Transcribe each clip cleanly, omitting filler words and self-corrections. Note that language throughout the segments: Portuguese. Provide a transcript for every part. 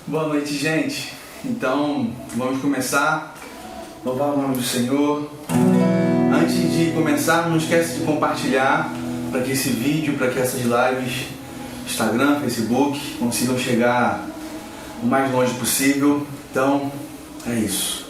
Boa noite, gente. Então, vamos começar. Louvar o nome do Senhor. Antes de começar, não esquece de compartilhar para que esse vídeo, para que essas lives, Instagram, Facebook, consigam chegar o mais longe possível. Então, é isso.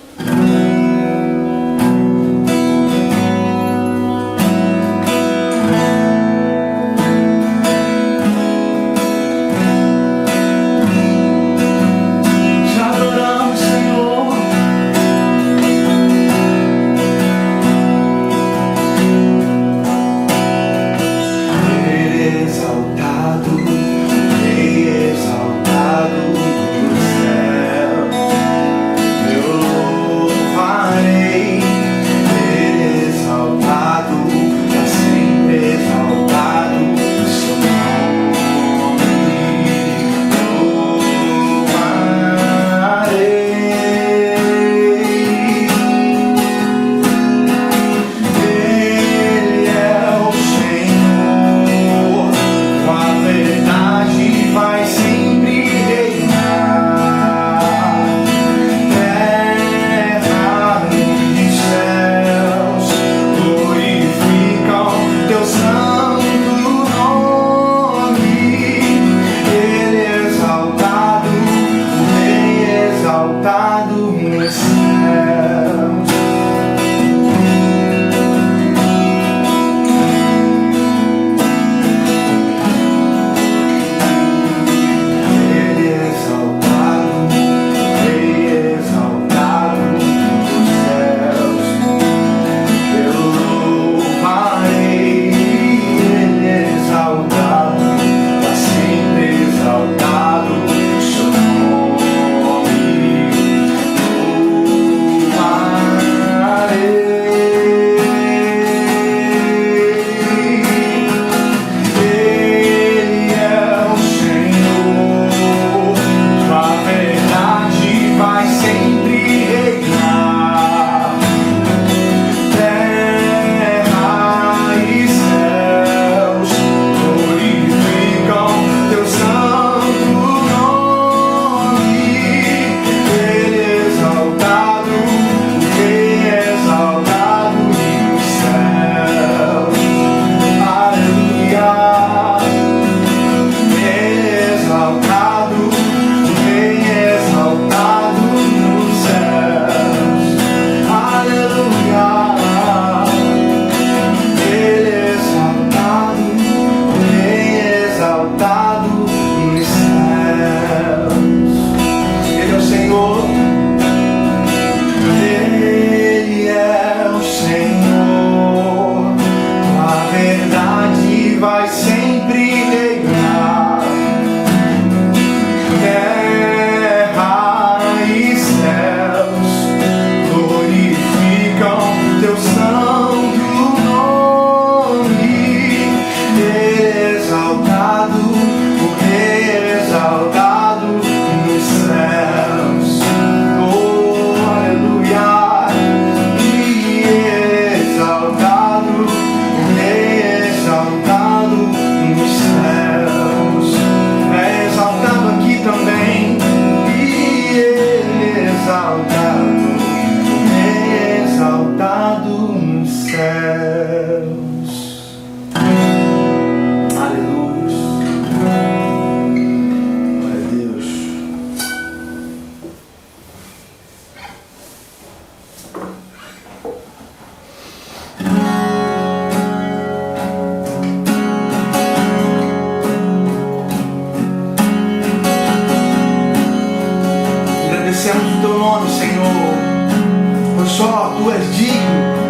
Agradecemos o teu nome, Senhor, pois só tu és digno.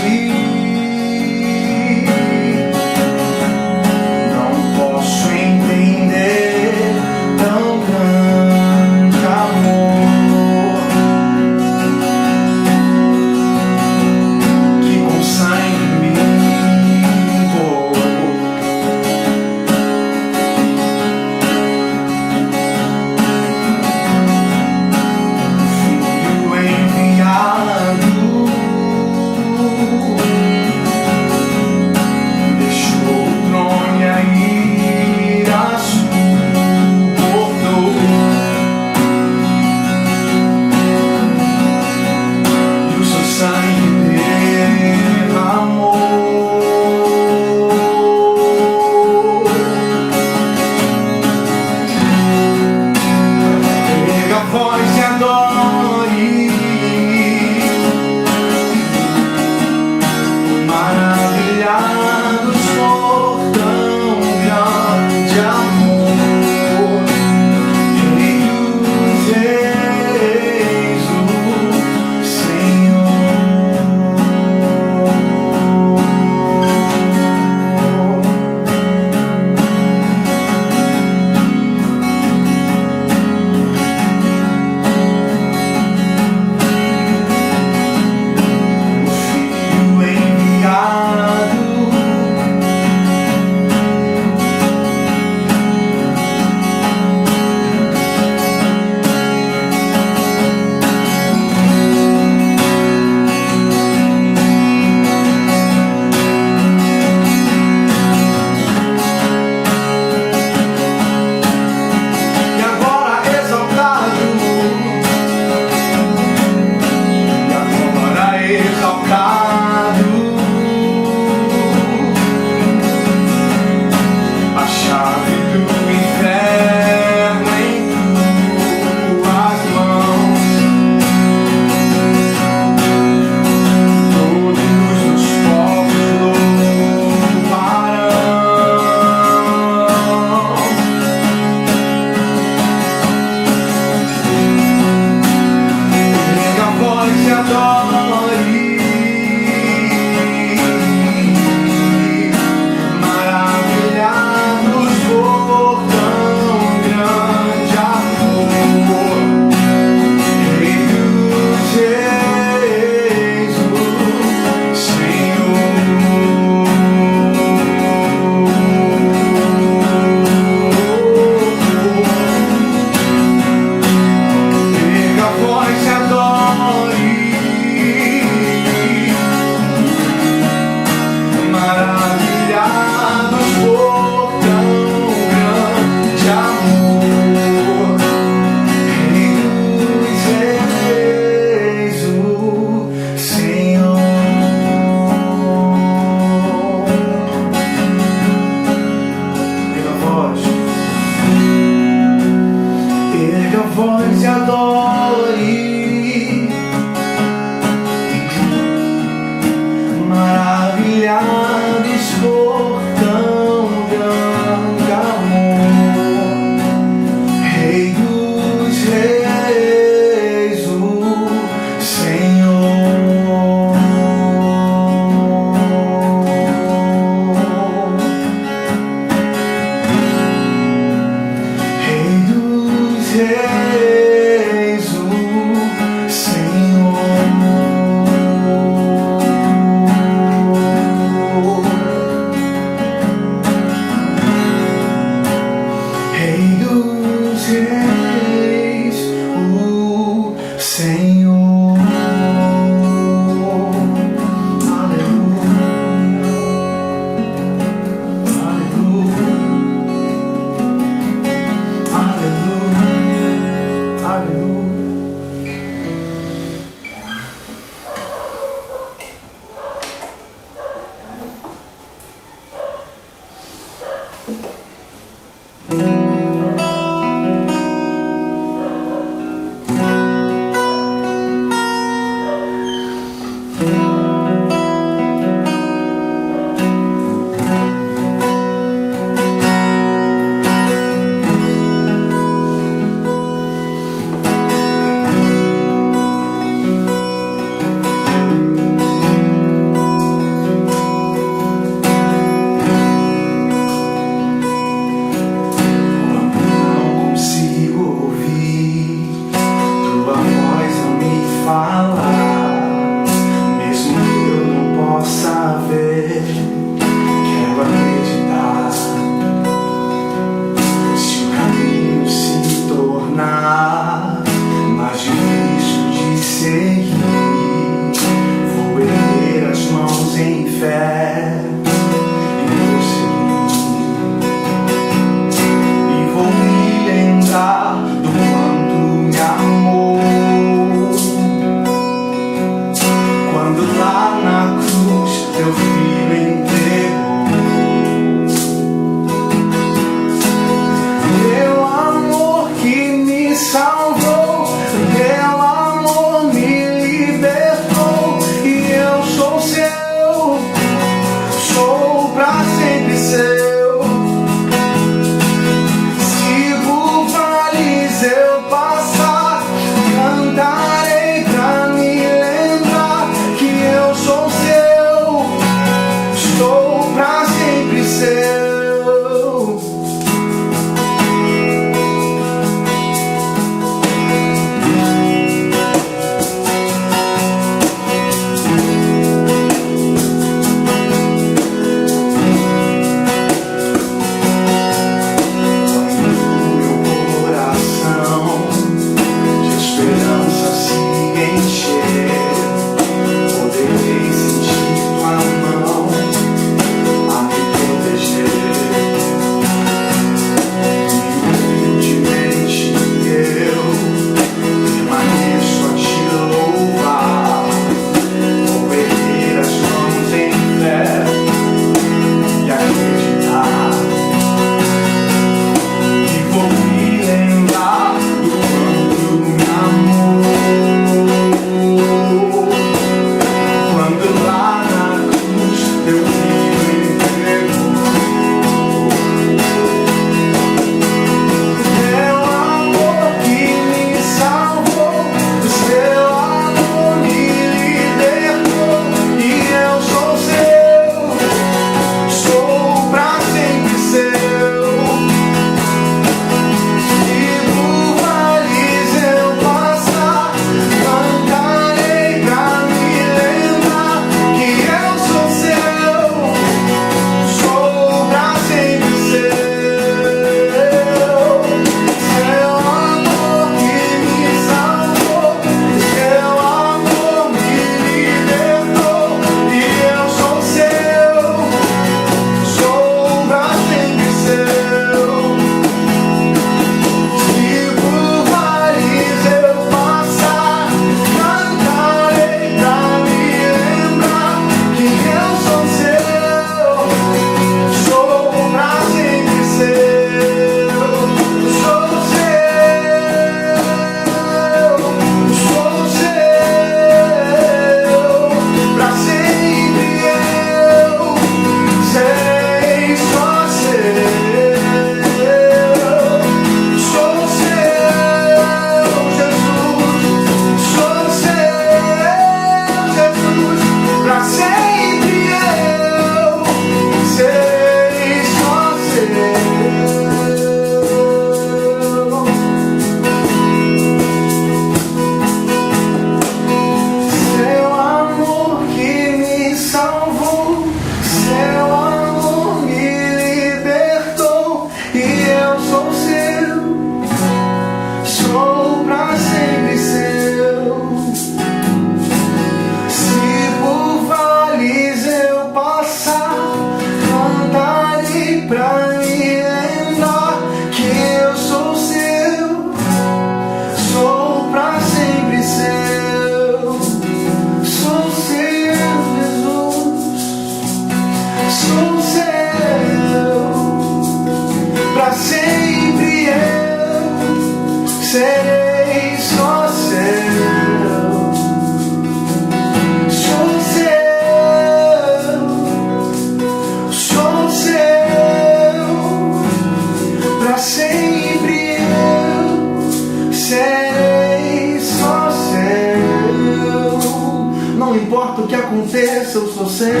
importa o que aconteça, eu sou seu.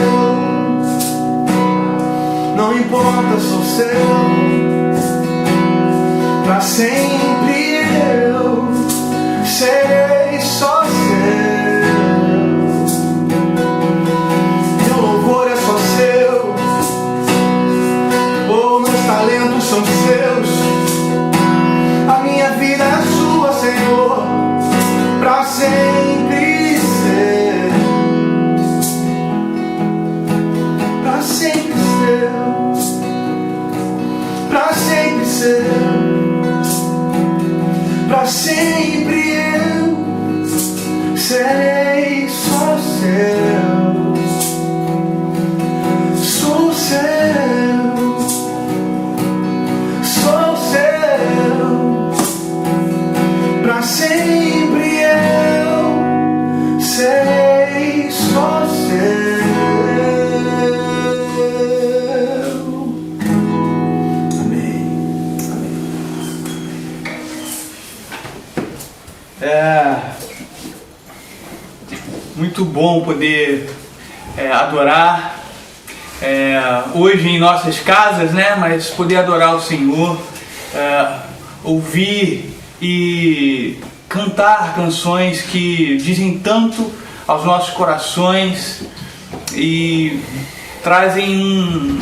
Não importa, sou seu. Pra sempre eu serei só seu. Meu louvor é só seu. Oh, meus talentos são seus. A minha vida é sua, Senhor. Pra sempre ser. Pra sempre ser. Pra sempre ser. Pra sempre eu serei só seu. Sou seu. Sou seu. Pra sempre eu serei só seu. Muito bom poder adorar hoje em nossas casas, né? Mas poder adorar o Senhor, ouvir e cantar canções que dizem tanto aos nossos corações e trazem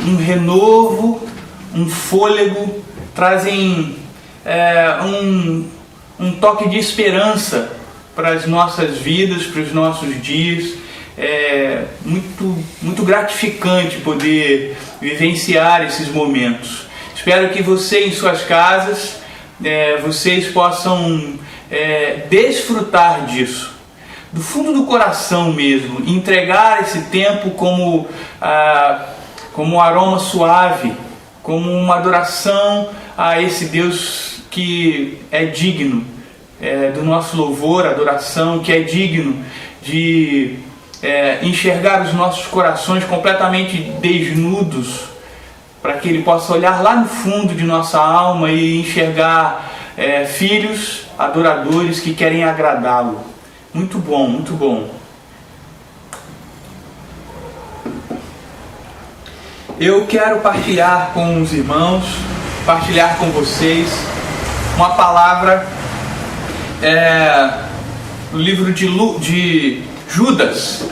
um renovo, um fôlego, trazem um toque de esperança para as nossas vidas, para os nossos dias. É muito gratificante poder vivenciar esses momentos. Espero que você em suas casas, vocês possam desfrutar disso, do fundo do coração mesmo, entregar esse tempo como um aroma suave, como uma adoração a esse Deus que é digno do nosso louvor, adoração, que é digno de enxergar os nossos corações completamente desnudos, para que Ele possa olhar lá no fundo de nossa alma e enxergar filhos adoradores que querem agradá-lo. Muito bom, muito bom. Eu quero partilhar com os irmãos, partilhar com vocês uma palavra no livro de Judas.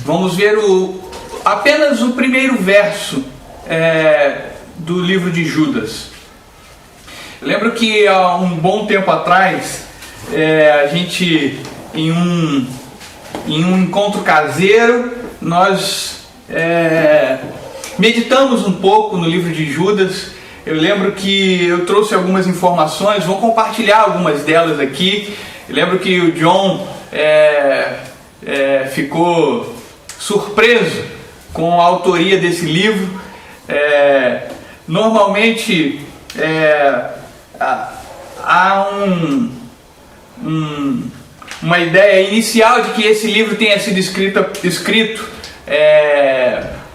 Vamos ver apenas o primeiro verso do livro de Judas. Lembro que há um bom tempo atrás, a gente, em um encontro caseiro, nós meditamos um pouco no livro de Judas. Eu lembro que eu trouxe algumas informações, vou compartilhar algumas delas aqui. Eu lembro que o John ficou surpreso com a autoria desse livro. Normalmente há uma ideia inicial de que esse livro tenha sido escrito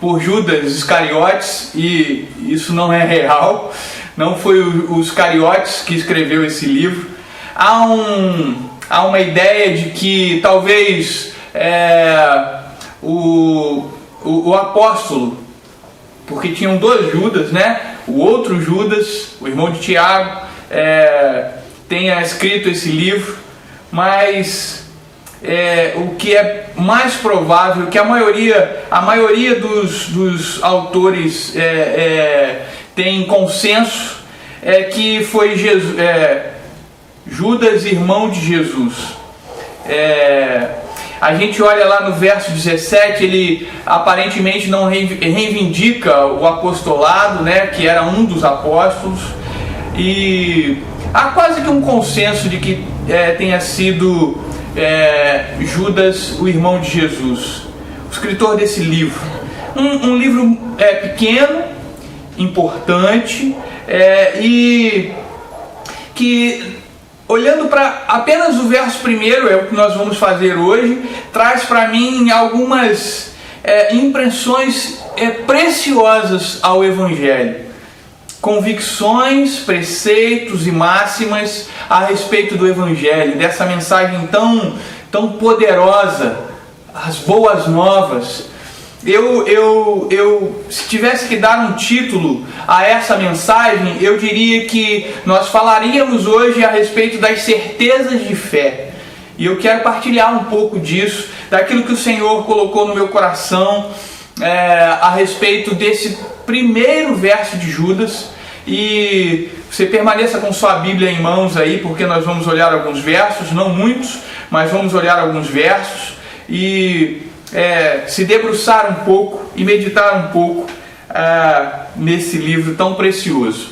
por Judas Iscariotes, e isso não é real. Não foi o Iscariotes que escreveu esse livro. Há uma ideia de que talvez o apóstolo, porque tinham dois Judas, né? O outro Judas, o irmão de Tiago, tenha escrito esse livro, mas o que é mais provável, que a maioria dos autores tem consenso, é que foi Judas, irmão de Jesus. A gente olha lá no verso 17, ele aparentemente não reivindica o apostolado, né, que era um dos apóstolos, e há quase que um consenso de que tenha sido Judas, o irmão de Jesus, o escritor desse livro. Um livro pequeno, importante, e que, olhando para apenas o verso primeiro, é o que nós vamos fazer hoje, traz para mim algumas impressões preciosas ao Evangelho. convicções, preceitos e máximas a respeito do Evangelho, dessa mensagem tão poderosa, as boas novas. Se tivesse que dar um título a essa mensagem, eu diria que nós falaríamos hoje a respeito das certezas de fé. E eu quero partilhar um pouco disso, daquilo que o Senhor colocou no meu coração a respeito desse primeiro verso de Judas. E você permaneça com sua Bíblia em mãos aí, porque nós vamos olhar alguns versos, não muitos, mas vamos olhar alguns versos e se debruçar um pouco e meditar um pouco nesse livro tão precioso.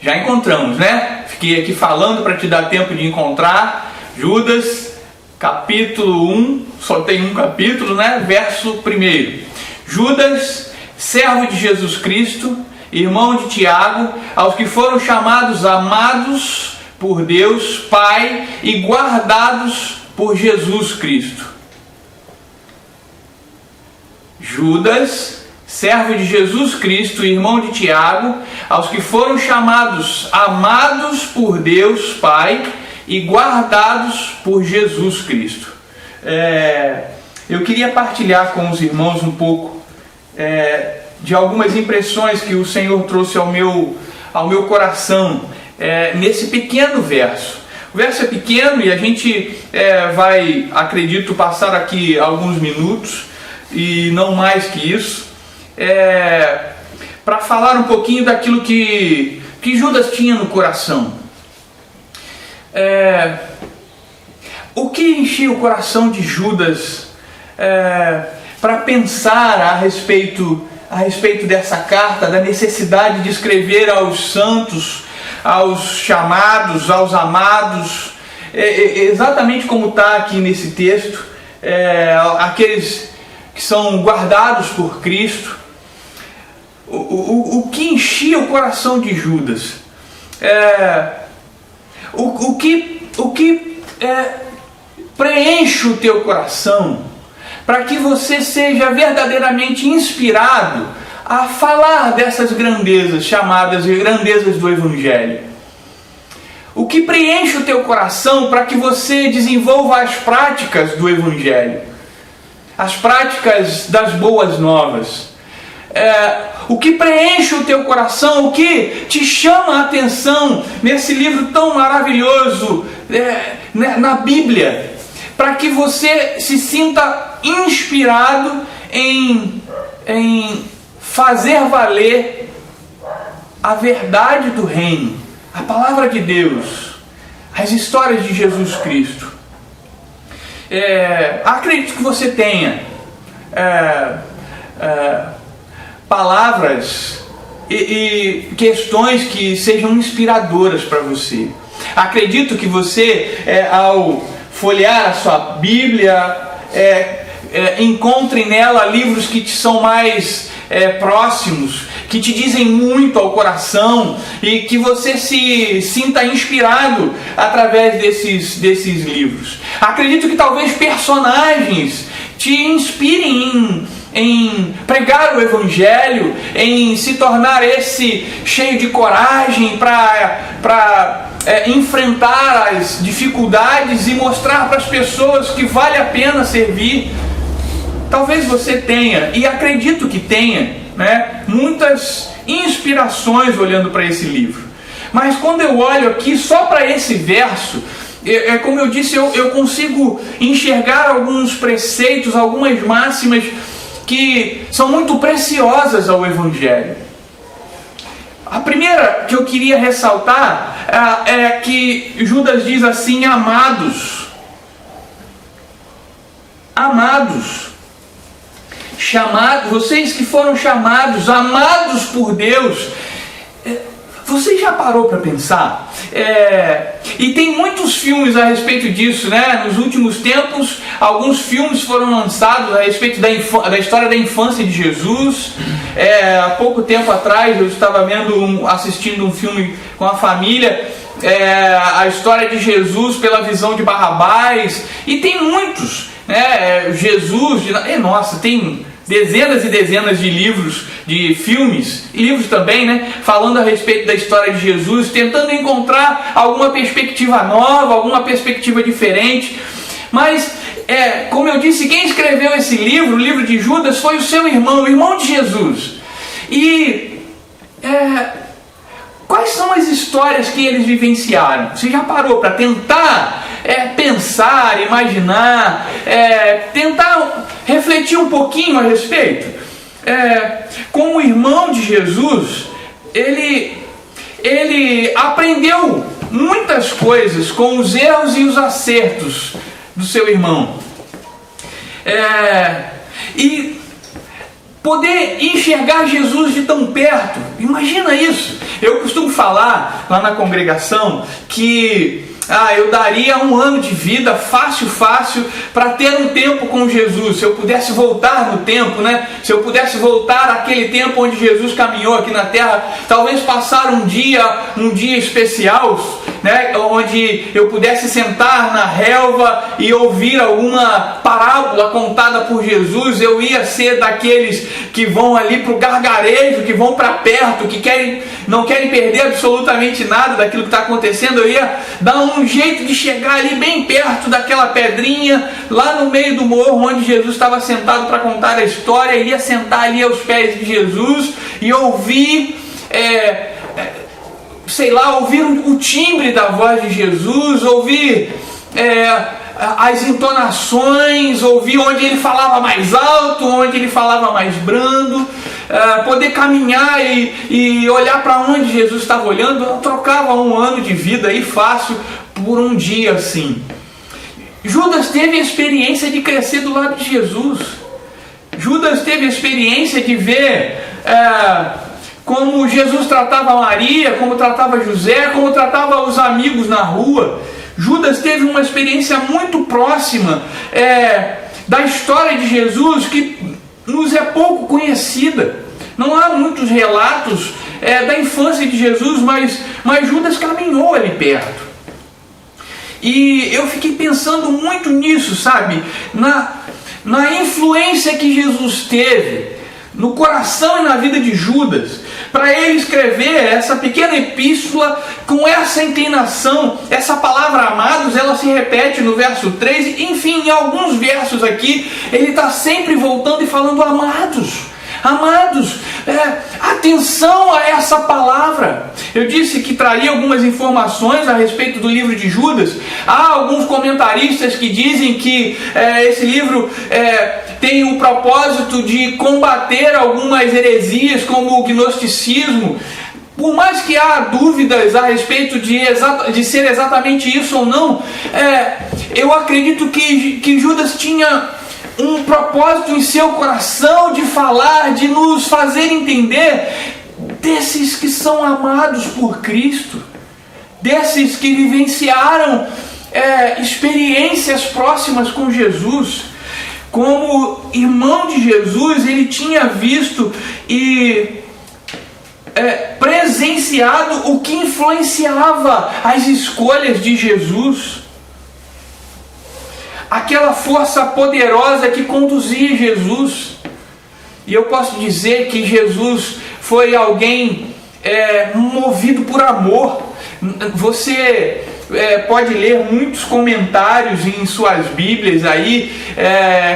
Já encontramos, né? Fiquei aqui falando para te dar tempo de encontrar. Judas, capítulo 1, só tem um capítulo, né? Verso 1. Judas, servo de Jesus Cristo, irmão de Tiago, aos que foram chamados amados por Deus Pai e guardados por Jesus Cristo. Judas, servo de Jesus Cristo, irmão de Tiago, aos que foram chamados amados por Deus Pai e guardados por Jesus Cristo. Eu queria partilhar com os irmãos um pouco de algumas impressões que o Senhor trouxe ao meu coração nesse pequeno verso. O verso é pequeno e a gente vai, acredito, passar aqui alguns minutos e não mais que isso, para falar um pouquinho daquilo que Judas tinha no coração. O que enchia o coração de Judas para pensar a respeito dessa carta, da necessidade de escrever aos santos, aos chamados, aos amados, exatamente como está aqui nesse texto, aqueles que são guardados por Cristo. O que enchia o coração de Judas? O que preenche o teu coração para que você seja verdadeiramente inspirado a falar dessas grandezas chamadas de grandezas do Evangelho? O que preenche o teu coração para que você desenvolva as práticas do Evangelho, as práticas das boas novas? O que preenche o teu coração, o que te chama a atenção nesse livro tão maravilhoso, na Bíblia, para que você se sinta inspirado em fazer valer a verdade do reino, a palavra de Deus, as histórias de Jesus Cristo. Acredito que você tenha palavras e questões que sejam inspiradoras para você. Acredito que você, ao folhear a sua Bíblia, encontre nela livros que te são mais próximos, que te dizem muito ao coração e que você se sinta inspirado através desses livros. Acredito que talvez personagens te inspirem em pregar o Evangelho, em se tornar esse cheio de coragem para enfrentar as dificuldades e mostrar para as pessoas que vale a pena servir. Talvez você tenha, e acredito que tenha, muitas inspirações olhando para esse livro. Mas quando eu olho aqui só para esse verso, como eu disse, eu consigo enxergar alguns preceitos, algumas máximas que são muito preciosas ao Evangelho. A primeira que eu queria ressaltar é que Judas diz assim: amados. Amados. Chamados, vocês que foram chamados, amados por Deus. Você já parou para pensar? E tem muitos filmes a respeito disso, né? Nos últimos tempos, alguns filmes foram lançados a respeito da história da infância de Jesus. Há pouco tempo atrás eu estava assistindo um filme com a família, a história de Jesus pela visão de Barrabás. E tem muitos, né? Jesus, nossa, tem dezenas e dezenas de livros, de filmes, livros também, né, falando a respeito da história de Jesus, tentando encontrar alguma perspectiva nova, alguma perspectiva diferente. Mas, como eu disse, quem escreveu esse livro, o livro de Judas, foi o seu irmão, o irmão de Jesus. E quais são as histórias que eles vivenciaram? Você já parou para tentar pensar, imaginar, tentar refletir um pouquinho a respeito? Como irmão de Jesus, ele aprendeu muitas coisas com os erros e os acertos do seu irmão. E poder enxergar Jesus de tão perto, imagina isso. Eu costumo falar lá na congregação que eu daria 1 ano de vida fácil para ter um tempo com Jesus. Se eu pudesse voltar no tempo, né? Se eu pudesse voltar àquele tempo onde Jesus caminhou aqui na terra, talvez passar um dia especial, né? Onde eu pudesse sentar na relva e ouvir alguma parábola contada por Jesus. Eu ia ser daqueles que vão ali para o gargarejo, que vão para perto, que não querem perder absolutamente nada daquilo que está acontecendo. Eu ia dar um jeito de chegar ali bem perto daquela pedrinha, lá no meio do morro onde Jesus estava sentado para contar a história. Iria sentar ali aos pés de Jesus e ouvir, ouvir o timbre da voz de Jesus, ouvir as entonações, ouvir onde ele falava mais alto, onde ele falava mais brando, poder caminhar e olhar para onde Jesus estava olhando. Eu trocava 1 ano de vida aí fácil por um dia assim. Judas teve a experiência de crescer do lado de Jesus. Judas teve a experiência de ver como Jesus tratava Maria, como tratava José, como tratava os amigos na rua. Judas teve uma experiência muito próxima da história de Jesus, que nos é pouco conhecida. Não há muitos relatos da infância de Jesus, mas Judas caminhou ali perto. E eu fiquei pensando muito nisso, sabe? Na influência que Jesus teve no coração e na vida de Judas, para ele escrever essa pequena epístola com essa inclinação. Essa palavra amados, ela se repete no verso 3, enfim, em alguns versos aqui, ele está sempre voltando e falando amados. Amados, atenção a essa palavra. Eu disse que traria algumas informações a respeito do livro de Judas. Há alguns comentaristas que dizem que esse livro tem o propósito de combater algumas heresias, como o gnosticismo. Por mais que há dúvidas a respeito de ser exatamente isso ou não, eu acredito que Judas tinha um propósito em seu coração de falar, de nos fazer entender desses que são amados por Cristo, desses que vivenciaram experiências próximas com Jesus. Como irmão de Jesus, ele tinha visto e presenciado o que influenciava as escolhas de Jesus. Aquela força poderosa que conduzia Jesus. E eu posso dizer que Jesus foi alguém movido por amor. Você pode ler muitos comentários em suas Bíblias aí,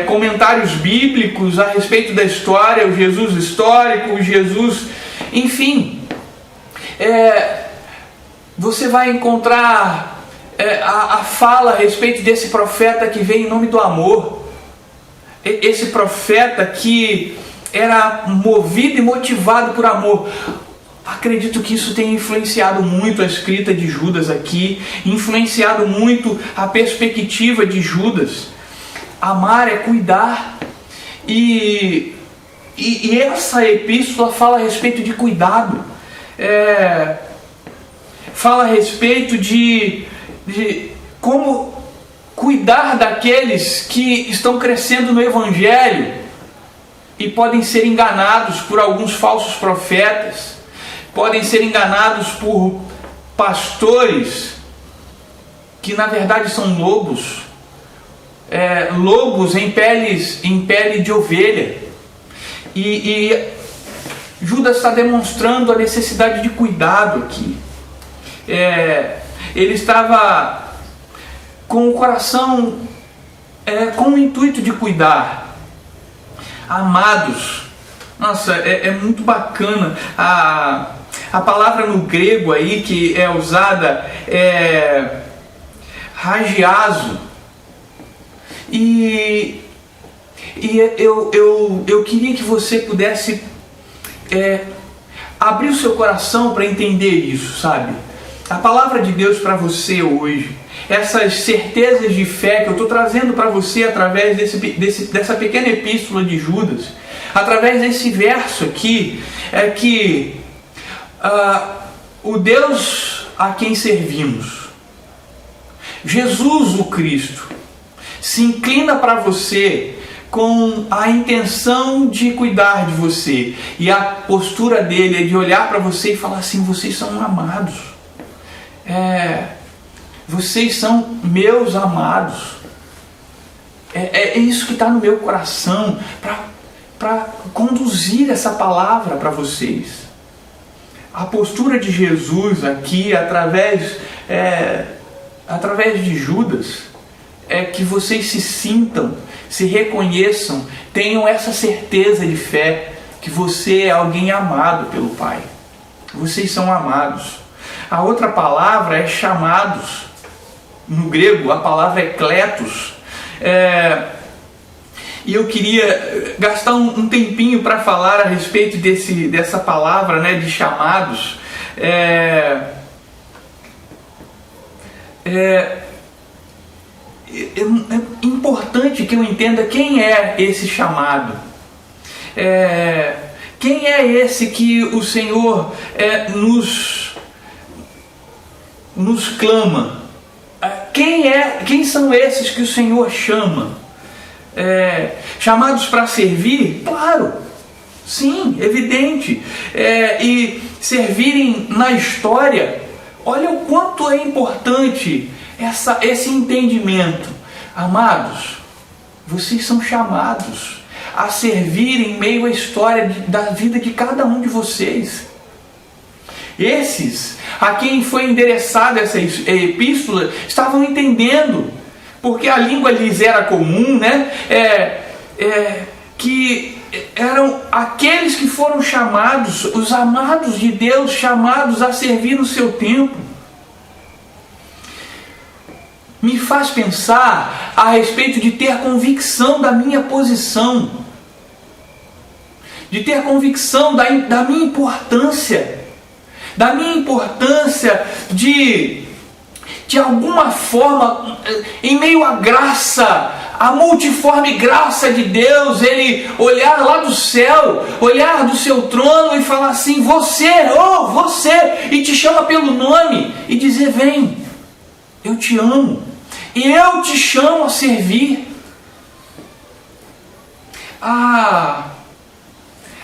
comentários bíblicos a respeito da história, o Jesus histórico, o Jesus, enfim. Você vai encontrar a fala a respeito desse profeta que veio em nome do amor. Esse profeta que era movido e motivado por amor. Acredito que isso tenha influenciado muito a escrita de Judas aqui, influenciado muito a perspectiva de Judas. Amar é cuidar. E essa epístola fala a respeito de cuidado. Fala a respeito de como cuidar daqueles que estão crescendo no Evangelho e podem ser enganados por alguns falsos profetas, podem ser enganados por pastores que na verdade são lobos, lobos em pele de ovelha. E Judas está demonstrando a necessidade de cuidado aqui. Ele estava com o coração com o intuito de cuidar. Amados, nossa, é muito bacana a palavra no grego aí que é usada é ragiazo. E eu queria que você pudesse abrir o seu coração para entender isso, sabe? A palavra de Deus para você hoje, essas certezas de fé que eu estou trazendo para você através dessa pequena epístola de Judas, através desse verso aqui, é que o Deus a quem servimos, Jesus o Cristo, se inclina para você com a intenção de cuidar de você, e a postura dele é de olhar para você e falar assim: vocês são amados, vocês são meus amados. É isso que está no meu coração para conduzir essa palavra para vocês. A postura de Jesus aqui, através de Judas, é que vocês se sintam, se reconheçam, tenham essa certeza de fé que você é alguém amado pelo Pai. Vocês são amados. A outra palavra é chamados. No grego, a palavra é kletos. E eu queria gastar um tempinho para falar a respeito dessa palavra, né, de chamados. É importante que eu entenda quem é esse chamado. Quem é esse que o Senhor nos clama? Quem são esses que o Senhor chama? Chamados para servir? Claro, sim, evidente. E servirem na história. Olha o quanto é importante esse entendimento. Amados, vocês são chamados a servir em meio à história da vida de cada um de vocês. Esses a quem foi endereçada essa epístola estavam entendendo, porque a língua lhes era comum, né? Que eram aqueles que foram chamados, os amados de Deus, chamados a servir no seu tempo. Me faz pensar a respeito de ter convicção da minha posição, de ter convicção da minha importância, de alguma forma, em meio à graça, a multiforme graça de Deus, Ele olhar lá do céu, olhar do seu trono e falar assim: você, e te chama pelo nome e dizer: vem, eu te amo, e eu te chamo a servir.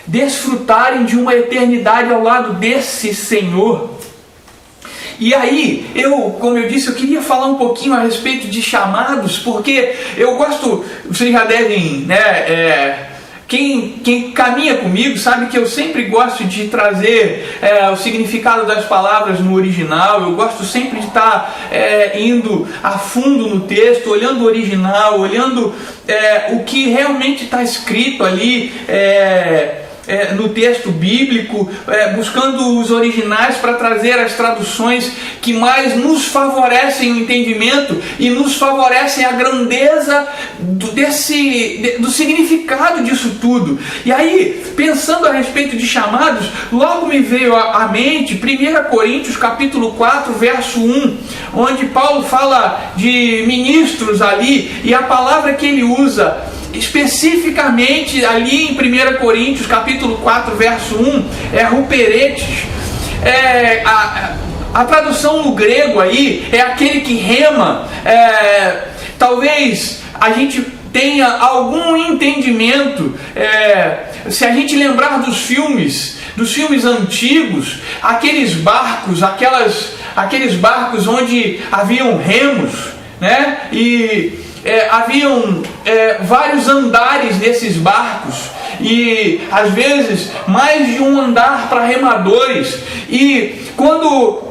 Desfrutarem de uma eternidade ao lado desse Senhor. E aí, como eu disse, eu queria falar um pouquinho a respeito de chamados, porque eu gosto, vocês já devem, né, quem caminha comigo sabe que eu sempre gosto de trazer o significado das palavras no original. Eu gosto sempre de estar indo a fundo no texto, olhando o original, olhando o que realmente está escrito ali no texto bíblico, buscando os originais para trazer as traduções que mais nos favorecem o entendimento e nos favorecem a grandeza do significado disso tudo. E aí, pensando a respeito de chamados, logo me veio à mente 1 Coríntios capítulo 4, verso 1, onde Paulo fala de ministros ali, e a palavra que ele usa especificamente ali em 1 Coríntios capítulo 4, verso 1, é ruperetes. A tradução no grego aí é aquele que rema. Talvez a gente tenha algum entendimento, se a gente lembrar dos filmes antigos, aqueles barcos onde haviam remos, né? E haviam vários andares desses barcos, e às vezes mais de um andar para remadores. E quando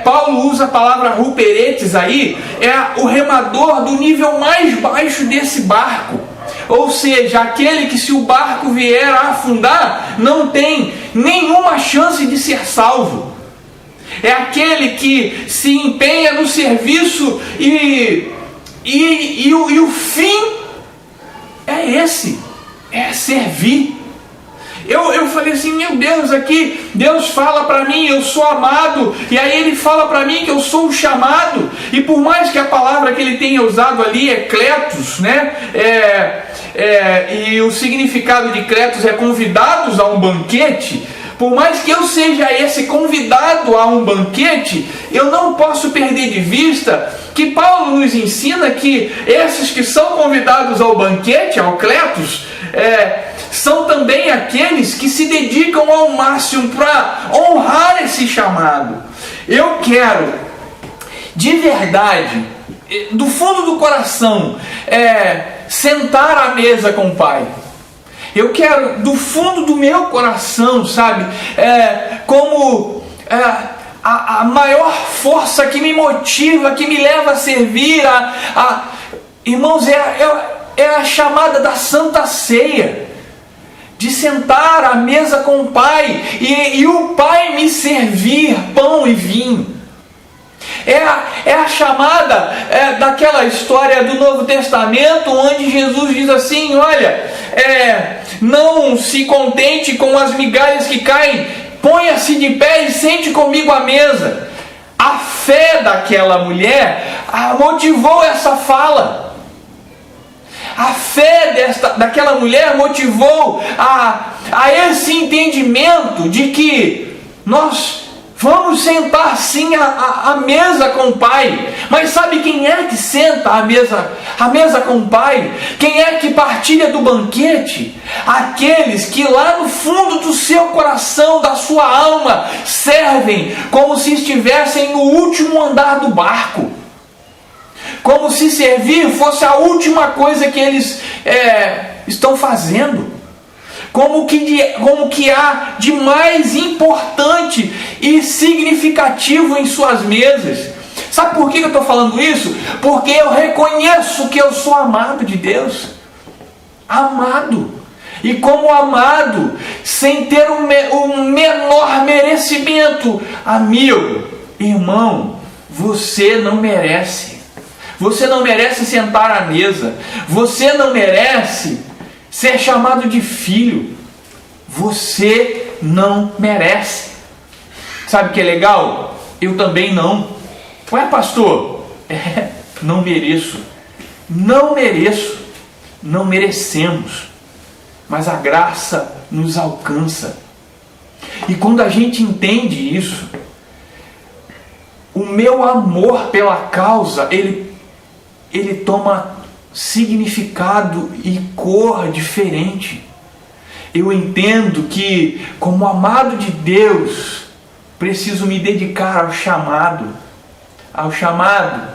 Paulo usa a palavra ruperetes aí, é o remador do nível mais baixo desse barco. Ou seja, aquele que, se o barco vier a afundar, não tem nenhuma chance de ser salvo. É aquele que se empenha no serviço e o fim é esse, é servir. Eu falei assim, meu Deus, aqui Deus fala para mim, eu sou amado, e aí Ele fala para mim que eu sou o chamado, e por mais que a palavra que Ele tenha usado ali é kletos, né? E o significado de kletos é convidados a um banquete. Por mais que eu seja esse convidado a um banquete, eu não posso perder de vista que Paulo nos ensina que esses que são convidados ao banquete, ao kletos, são também aqueles que se dedicam ao máximo para honrar esse chamado. Eu quero, de verdade, do fundo do coração, sentar à mesa com o Pai. Eu quero, do fundo do meu coração, sabe, como a maior força que me motiva, que me leva a servir, irmãos, é a chamada da Santa Ceia, de sentar à mesa com o Pai e o Pai me servir pão e vinho. É a chamada daquela história do Novo Testamento, onde Jesus diz assim, olha, não se contente com as migalhas que caem, ponha-se de pé e sente comigo à mesa. A fé daquela mulher motivou essa fala. A fé daquela mulher motivou a esse entendimento de que nós vamos sentar sim à mesa com o Pai. Mas sabe quem é que senta à mesa com o Pai? Quem é que partilha do banquete? Aqueles que lá no fundo do seu coração, da sua alma, servem como se estivessem no último andar do barco. Como se servir fosse a última coisa que eles estão fazendo. Como que há de mais importante e significativo em suas mesas. Sabe por que eu estou falando isso? Porque eu reconheço que eu sou amado de Deus. Amado. E como amado, sem ter o menor merecimento, amigo, irmão, você não merece. Você não merece sentar à mesa. Você não merece ser chamado de filho. Você não merece. Sabe o que é legal? Eu também não. Ué, pastor? Não mereço. Não mereço. Não merecemos. Mas a graça nos alcança. E quando a gente entende isso, o meu amor pela causa, ele toma significado e cor diferente. Eu entendo que, como amado de Deus, preciso me dedicar ao chamado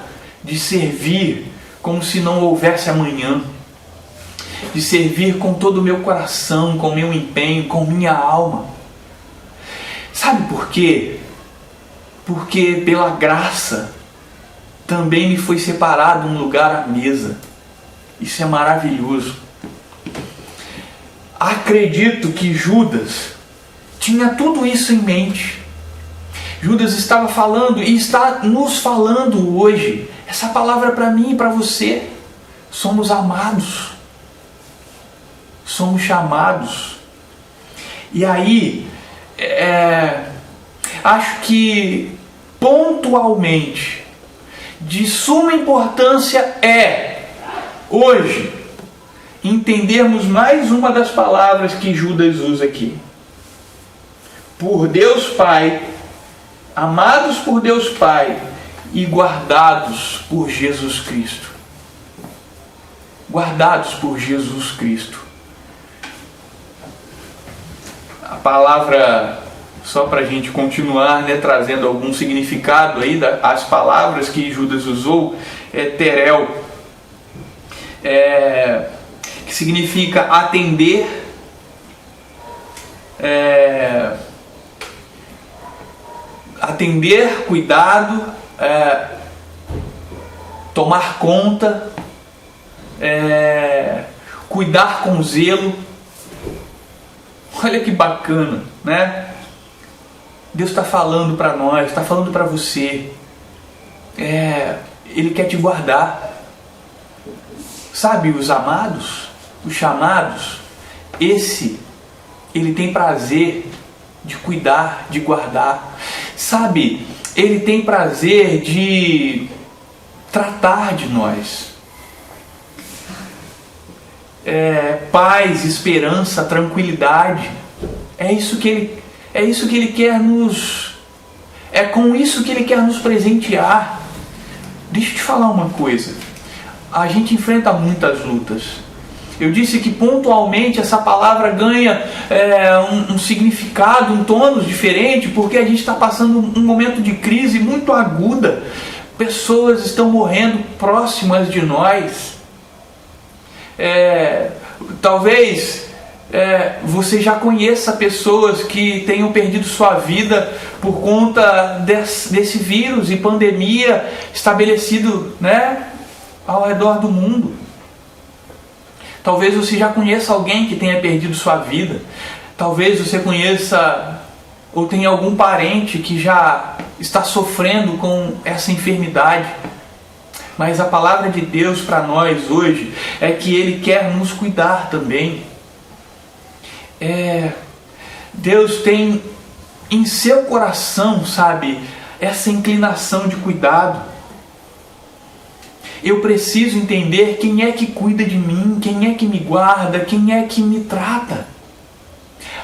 de servir como se não houvesse amanhã, de servir com todo o meu coração, com meu empenho, com minha alma. Sabe por quê? Porque pela graça também me foi separado um lugar à mesa. Isso é maravilhoso. Acredito que Judas tinha tudo isso em mente. Judas estava falando e está nos falando hoje. Essa palavra para mim e para você. Somos amados. Somos chamados. E aí, acho que pontualmente, de suma importância hoje, entendermos mais uma das palavras que Judas usa aqui. Por Deus Pai, amados por Deus Pai e guardados por Jesus Cristo. Guardados por Jesus Cristo. A palavra, só para a gente continuar, trazendo algum significado aí das palavras que Judas usou, terel, que significa atender, atender, cuidado, tomar conta, cuidar com zelo. Olha que bacana, né? Deus está falando para nós, está falando para você. Ele quer te guardar. Sabe, os amados, os chamados, ele tem prazer de cuidar, de guardar. Sabe, ele tem prazer de tratar de nós. Paz, esperança, tranquilidade. É isso que ele quer nos... É com isso que ele quer nos presentear. Deixa eu te falar uma coisa. A gente enfrenta muitas lutas. Eu disse que pontualmente essa palavra ganha um significado, um tônus diferente, porque a gente está passando um momento de crise muito aguda. Pessoas estão morrendo próximas de nós. Talvez você já conheça pessoas que tenham perdido sua vida por conta desse vírus e pandemia estabelecido, né, ao redor do mundo. Talvez você já conheça alguém que tenha perdido sua vida. Talvez você conheça ou tenha algum parente que já está sofrendo com essa enfermidade. Mas a palavra de Deus para nós hoje é que Ele quer nos cuidar também. Deus tem em seu coração, sabe, essa inclinação de cuidado. Eu preciso entender quem é que cuida de mim, quem é que me guarda, quem é que me trata.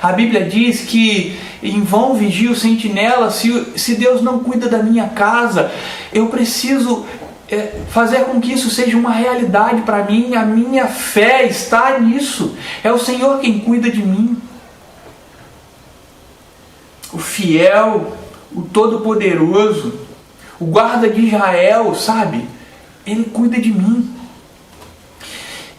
A Bíblia diz que em vão vigia o sentinela. Se Deus não cuida da minha casa, eu preciso fazer com que isso seja uma realidade para mim. A minha fé está nisso. É o Senhor quem cuida de mim. O fiel, o todo-poderoso, o guarda de Israel, sabe? Ele cuida de mim.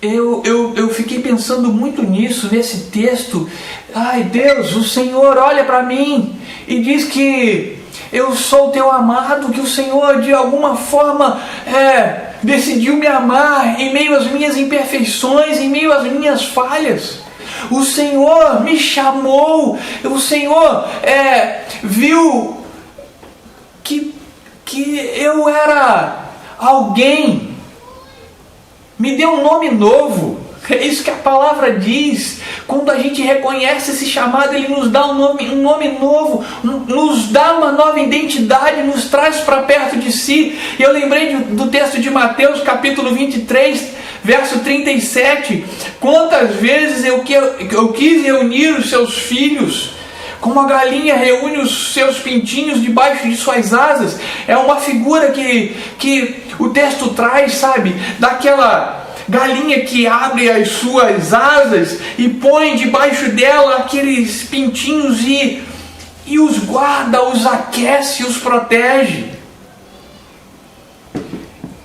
Eu fiquei pensando muito nisso, nesse texto. Ai, Deus, o Senhor olha para mim e diz que eu sou teu amado, que o Senhor de alguma forma decidiu me amar em meio às minhas imperfeições, em meio às minhas falhas. O Senhor me chamou, o Senhor viu que eu era alguém, me deu um nome novo. É isso que a palavra diz. Quando a gente reconhece esse chamado, Ele nos dá um nome novo, nos dá uma nova identidade, nos traz para perto de si. E eu lembrei do texto de Mateus, capítulo 23, verso 37. Quantas vezes eu quis reunir os seus filhos, como a galinha reúne os seus pintinhos debaixo de suas asas. É uma figura que o texto traz, sabe, daquela galinha que abre as suas asas e põe debaixo dela aqueles pintinhos e os guarda, os aquece, os protege.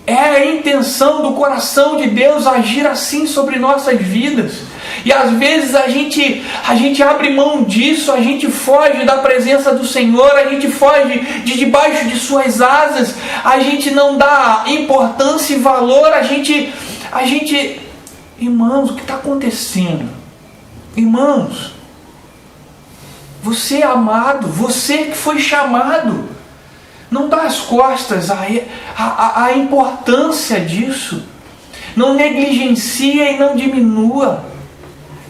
É a intenção do coração de Deus agir assim sobre nossas vidas. E às vezes a gente abre mão disso, a gente foge da presença do Senhor, a gente foge de debaixo de suas asas, a gente não dá importância e valor, a gente... Irmãos, o que está acontecendo? Irmãos, você é amado, você que foi chamado. Não dá as costas à importância disso. Não negligencia e não diminua.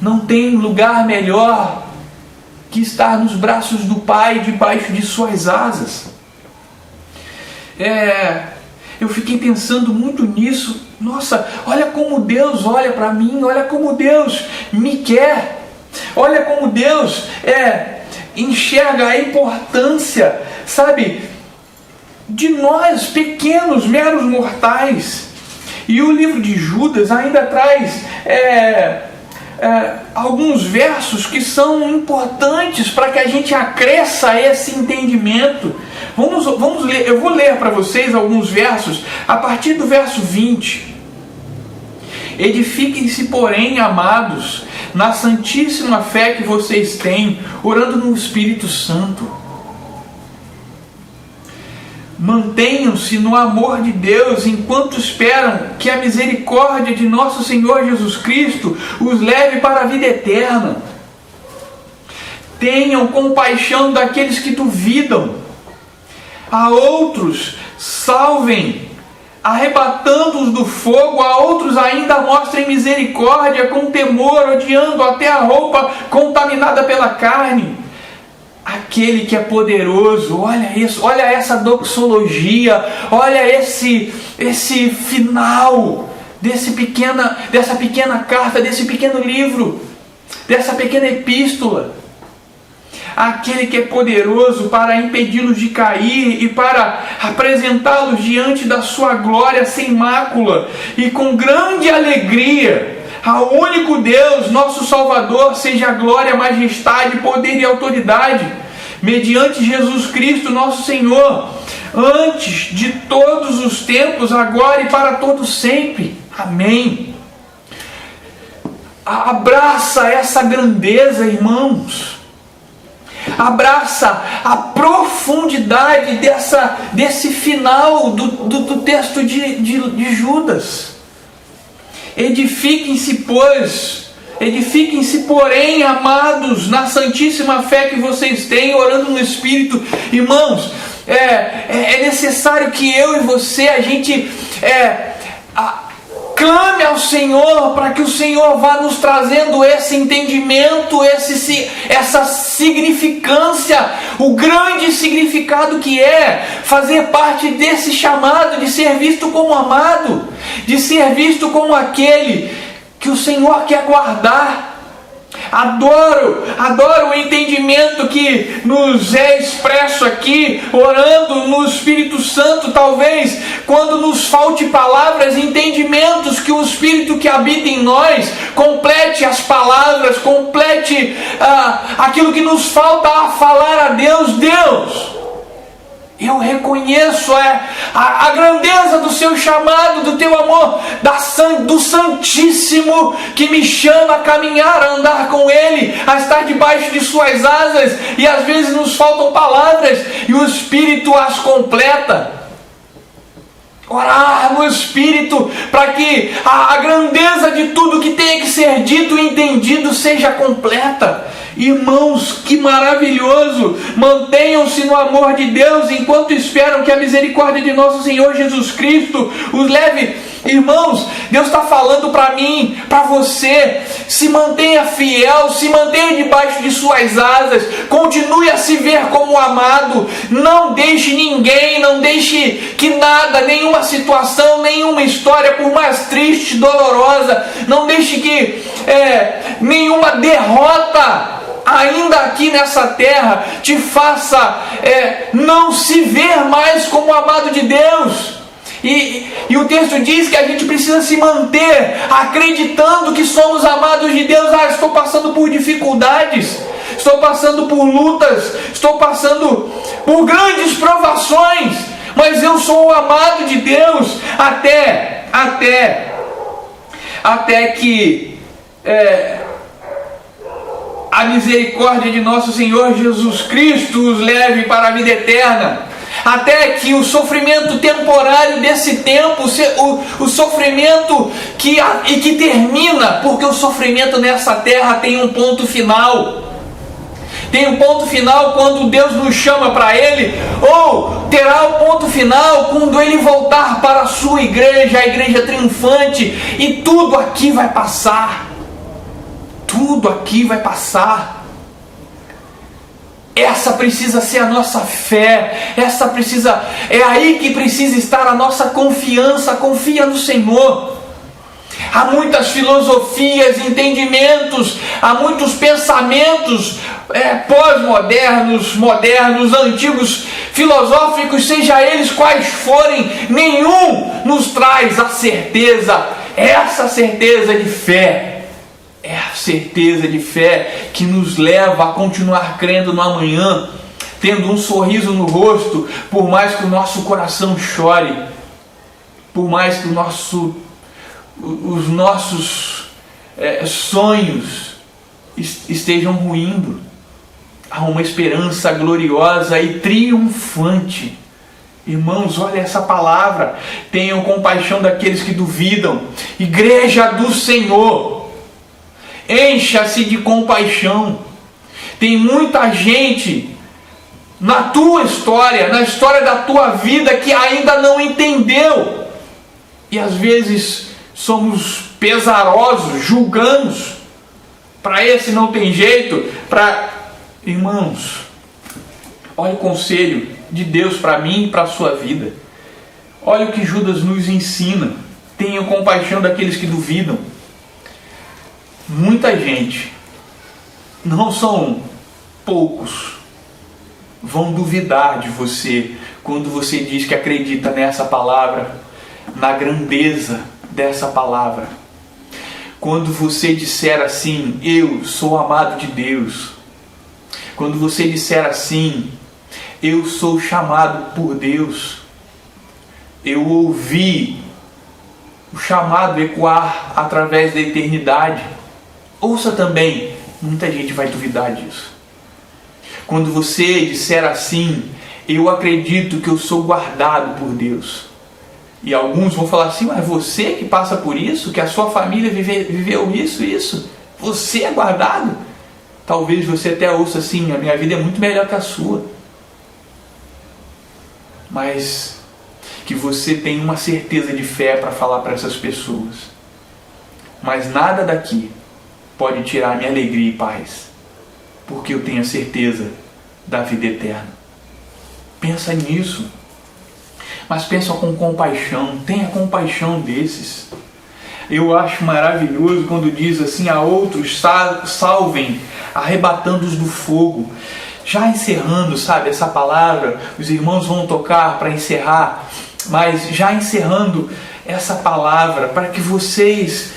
Não tem lugar melhor que estar nos braços do Pai, debaixo de suas asas. Eu fiquei pensando muito nisso. Nossa, olha como Deus olha para mim, olha como Deus me quer, olha como Deus enxerga a importância, sabe, de nós pequenos, meros mortais. E o livro de Judas ainda traz alguns versos que são importantes para que a gente acresça esse entendimento. Vamos ler, eu vou ler para vocês alguns versos, a partir do verso 20. Edifiquem-se, porém, amados, na santíssima fé que vocês têm, orando no Espírito Santo. Mantenham-se no amor de Deus enquanto esperam que a misericórdia de nosso Senhor Jesus Cristo os leve para a vida eterna. Tenham compaixão daqueles que duvidam. A outros salvem, arrebatando-os do fogo. A outros ainda mostrem misericórdia com temor, odiando até a roupa contaminada pela carne. Aquele que é poderoso, olha isso, olha essa doxologia, olha esse final dessa pequena carta, desse pequeno livro, dessa pequena epístola. Aquele que é poderoso para impedi-los de cair e para apresentá-los diante da sua glória sem mácula e com grande alegria. Ao único Deus, nosso Salvador, seja glória, majestade, poder e autoridade, mediante Jesus Cristo, nosso Senhor, antes de todos os tempos, agora e para todos sempre. Amém. Abraça essa grandeza, irmãos. Abraça a profundidade desse final do texto de Judas. Edifiquem-se, porém, amados, na santíssima fé que vocês têm, orando no Espírito. Irmãos, é necessário que eu e você, a gente clame ao Senhor, para que o Senhor vá nos trazendo esse entendimento, essa significância, o grande significado que é fazer parte desse chamado de ser visto como amado, de ser visto como aquele que o Senhor quer guardar. Adoro o entendimento que nos é expresso aqui, orando no Espírito Santo. Talvez quando nos falte palavras, entendimentos, que o Espírito que habita em nós complete as palavras, complete aquilo que nos falta a falar a Deus. Deus, eu reconheço a grandeza do seu chamado, do teu amor, do Santíssimo que me chama a caminhar, a andar com Ele, a estar debaixo de suas asas, e às vezes nos faltam palavras e o Espírito as completa. Orar no Espírito para que a grandeza de tudo que tenha que ser dito e entendido seja completa. Irmãos, que maravilhoso! Mantenham-se no amor de Deus enquanto esperam que a misericórdia de nosso Senhor Jesus Cristo os leve. Irmãos, Deus está falando para mim, para você: se mantenha fiel, se mantenha debaixo de suas asas, continue a se ver como amado. Não deixe ninguém, não deixe que nada, nenhuma situação, nenhuma história, por mais triste, dolorosa, não deixe que nenhuma derrota ainda aqui nessa terra te faça não se ver mais como amado de Deus. E o texto diz que a gente precisa se manter acreditando que somos amados de Deus. Estou passando por dificuldades, estou passando por lutas, estou passando por grandes provações, mas eu sou o amado de Deus até que a misericórdia de nosso Senhor Jesus Cristo os leve para a vida eterna. Até que o sofrimento temporário desse tempo, o sofrimento que termina, porque o sofrimento nessa terra tem um ponto final. Tem um ponto final quando Deus nos chama para Ele, ou terá o ponto final quando Ele voltar para a sua igreja, a igreja triunfante, e tudo aqui vai passar. Tudo aqui vai passar. Essa precisa ser a nossa fé, é aí que precisa estar a nossa confiança. Confia no Senhor. Há muitas filosofias, entendimentos, há muitos pensamentos pós-modernos, modernos, antigos, filosóficos, seja eles quais forem, nenhum nos traz a certeza, essa certeza de fé. É a certeza de fé que nos leva a continuar crendo no amanhã, tendo um sorriso no rosto, por mais que o nosso coração chore, por mais que os nossos sonhos estejam ruindo. Há uma esperança gloriosa e triunfante. Irmãos, olha essa palavra. Tenham compaixão daqueles que duvidam. Igreja do Senhor, encha-se de compaixão. Tem muita gente na tua história, na história da tua vida, que ainda não entendeu. E às vezes somos pesarosos, julgamos. Para esse não tem jeito. Irmãos, olha o conselho de Deus para mim e para a sua vida. Olha o que Judas nos ensina. Tenham compaixão daqueles que duvidam. Muita gente, não são poucos, vão duvidar de você quando você diz que acredita nessa palavra, na grandeza dessa palavra. Quando você disser assim, eu sou amado de Deus. Quando você disser assim, eu sou chamado por Deus. Eu ouvi o chamado ecoar através da eternidade. Ouça também, muita gente vai duvidar disso. Quando você disser assim, eu acredito que eu sou guardado por Deus. E alguns vão falar assim, mas você que passa por isso, que a sua família viveu isso, você é guardado? Talvez você até ouça assim, a minha vida é muito melhor que a sua. Mas que você tenha uma certeza de fé para falar para essas pessoas. Mas nada daqui pode tirar minha alegria e paz, porque eu tenho a certeza da vida eterna. Pensa nisso. Mas pensa com compaixão, tenha compaixão desses. Eu acho maravilhoso quando diz assim, a outros salvem, arrebatando-os do fogo. Já encerrando, sabe, essa palavra, os irmãos vão tocar para encerrar, mas já encerrando essa palavra, para que vocês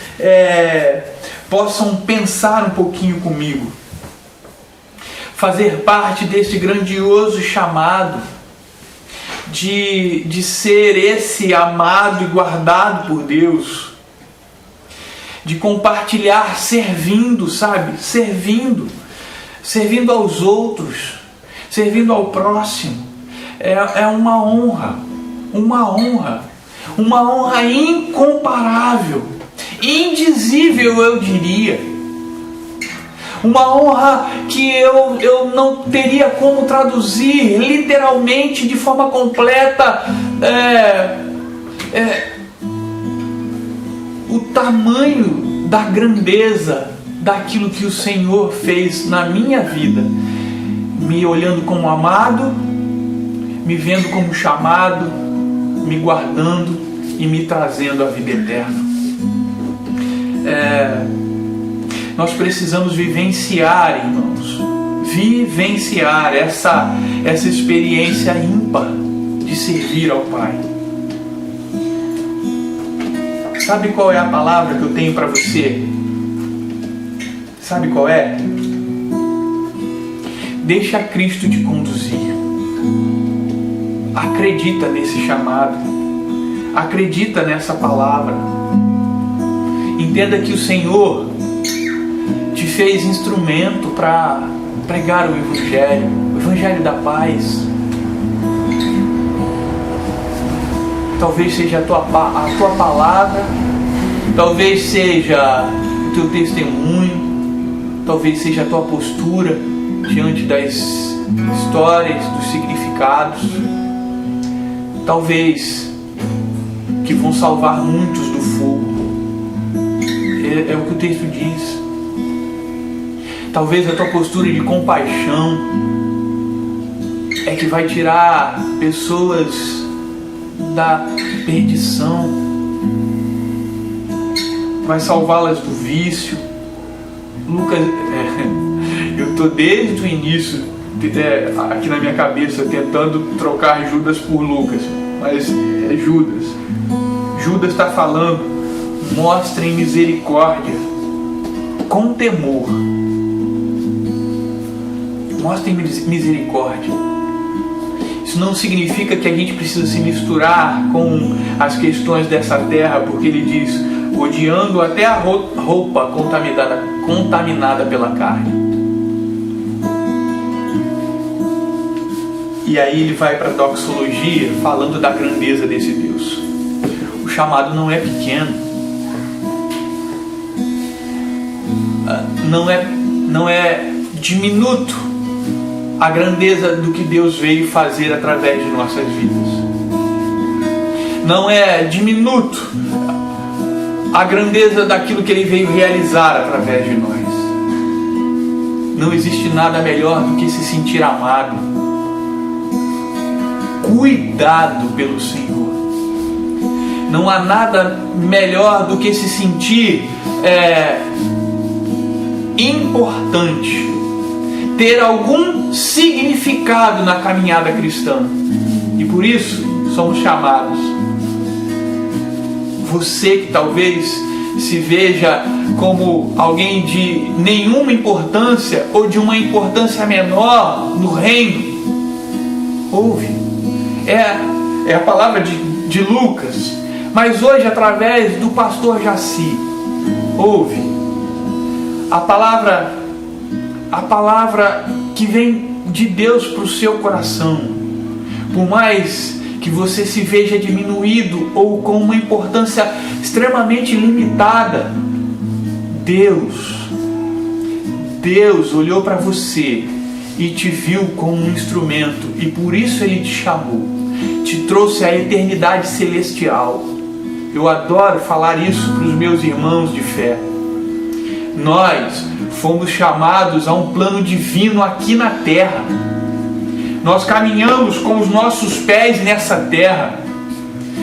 possam pensar um pouquinho comigo. Fazer parte desse grandioso chamado, de ser esse amado e guardado por Deus, de compartilhar servindo, sabe? Servindo aos outros, servindo ao próximo. É uma honra incomparável, indizível, eu diria. Uma honra que eu não teria como traduzir literalmente de forma completa o tamanho da grandeza daquilo que o Senhor fez na minha vida, me olhando como amado, me vendo como chamado, me guardando e me trazendo à vida eterna. Nós precisamos vivenciar, irmãos, essa experiência ímpar de servir ao Pai. Sabe qual é a palavra que eu tenho para você? Sabe qual é? Deixa Cristo te conduzir. Acredita nesse chamado. Acredita nessa palavra. Entenda que o Senhor te fez instrumento para pregar o Evangelho da paz. Talvez seja a tua palavra, talvez seja o teu testemunho, talvez seja a tua postura diante das histórias, dos significados, talvez que vão salvar muitos do fogo. É o que o texto diz. Talvez a tua postura de compaixão é que vai tirar pessoas da perdição, vai salvá-las do vício. Lucas, eu estou desde o início aqui na minha cabeça tentando trocar Judas por Lucas, mas é Judas. Judas está falando, mostrem misericórdia com temor. Mostrem misericórdia. Isso não significa que a gente precisa se misturar com as questões dessa terra, porque ele diz, odiando até a roupa contaminada pela carne. E aí ele vai para a doxologia falando da grandeza desse Deus. O chamado não é pequeno, não é diminuto a grandeza do que Deus veio fazer através de nossas vidas. Não é diminuto a grandeza daquilo que Ele veio realizar através de nós. Não existe nada melhor do que se sentir amado, cuidado pelo Senhor. Não há nada melhor do que se sentir importante, ter algum significado na caminhada cristã. E por isso somos chamados. Você que talvez se veja como alguém de nenhuma importância ou de uma importância menor no reino, ouve. É a palavra de Lucas, mas hoje através do pastor Jaci, ouve a palavra que vem de Deus para o seu coração. Por mais que você se veja diminuído ou com uma importância extremamente limitada, Deus olhou para você e te viu como um instrumento, e por isso Ele te chamou, te trouxe à eternidade celestial. Eu adoro falar isso para os meus irmãos de fé. Nós fomos chamados a um plano divino aqui na terra. Nós caminhamos com os nossos pés nessa terra.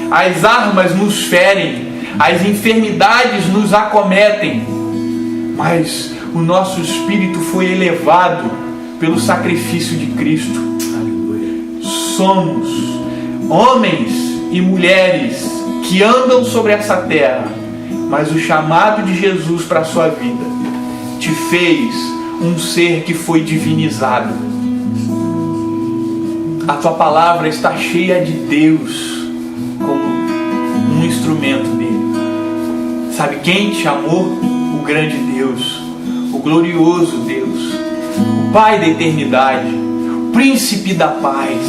As armas nos ferem, as enfermidades nos acometem, mas o nosso espírito foi elevado pelo sacrifício de Cristo. Aleluia. Somos homens e mulheres que andam sobre essa terra, mas o chamado de Jesus para a sua vida te fez um ser que foi divinizado. A tua palavra está cheia de Deus como um instrumento dele. Sabe quem te chamou? O grande Deus, o glorioso Deus, o Pai da eternidade, o Príncipe da paz.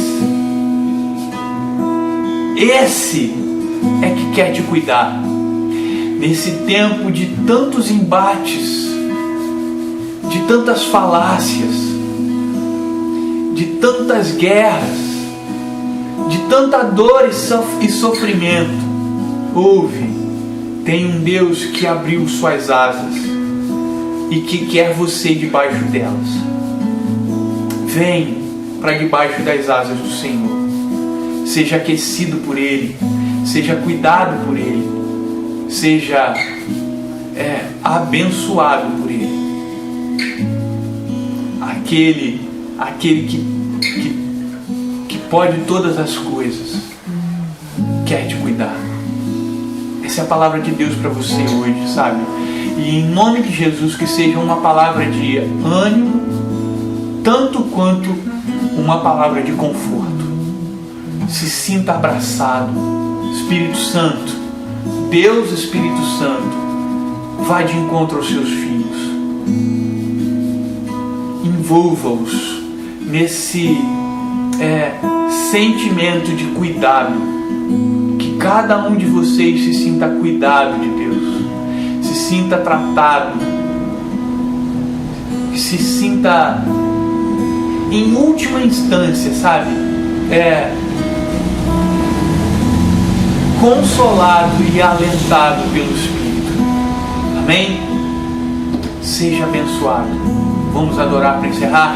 Esse é que quer te cuidar. Nesse tempo de tantos embates, de tantas falácias, de tantas guerras, de tanta dor e sofrimento, ouve, tem um Deus que abriu suas asas e que quer você debaixo delas. Vem para debaixo das asas do Senhor. Seja aquecido por Ele, seja cuidado por Ele, seja abençoado por Ele. Aquele que pode todas as coisas, quer te cuidar. Essa é a palavra de Deus para você hoje, sabe? E em nome de Jesus, que seja uma palavra de ânimo, tanto quanto uma palavra de conforto. Se sinta abraçado. Espírito Santo, Deus Espírito Santo, vá de encontro aos seus filhos. Envolva-os nesse sentimento de cuidado. Que cada um de vocês se sinta cuidado de Deus, se sinta tratado, que se sinta em última instância, sabe, consolado e alentado pelo Espírito. Amém? Seja abençoado. Vamos adorar para encerrar?